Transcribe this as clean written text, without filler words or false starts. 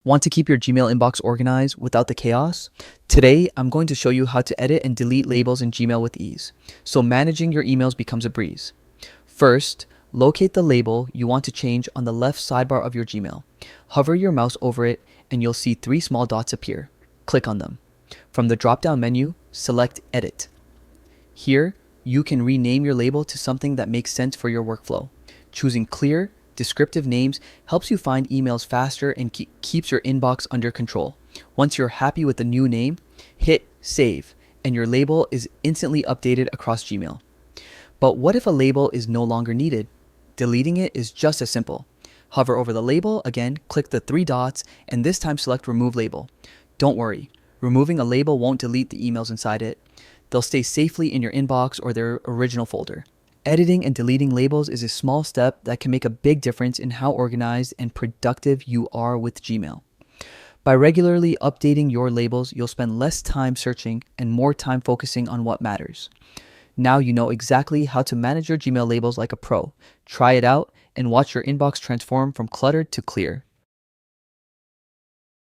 Want to keep your Gmail inbox organized without the chaos? Today, I'm going to show you how to edit and delete labels in Gmail with ease, so managing your emails becomes a breeze. First, locate the label you want to change on the left sidebar of your Gmail. Hover your mouse over it and you'll see three small dots appear. Click on them. From the drop-down menu, select Edit. Here, you can rename your label to something that makes sense for your workflow. Choosing clear, descriptive names helps you find emails faster and keeps your inbox under control. Once you're happy with the new name, hit Save, and your label is instantly updated across Gmail. But what if a label is no longer needed? Deleting it is just as simple. Hover over the label, again, click the three dots, and this time select Remove Label. Don't worry, removing a label won't delete the emails inside it. They'll stay safely in your inbox or their original folder. Editing and deleting labels is a small step that can make a big difference in how organized and productive you are with Gmail. By regularly updating your labels, you'll spend less time searching and more time focusing on what matters. Now you know exactly how to manage your Gmail labels like a pro. Try it out and watch your inbox transform from cluttered to clear.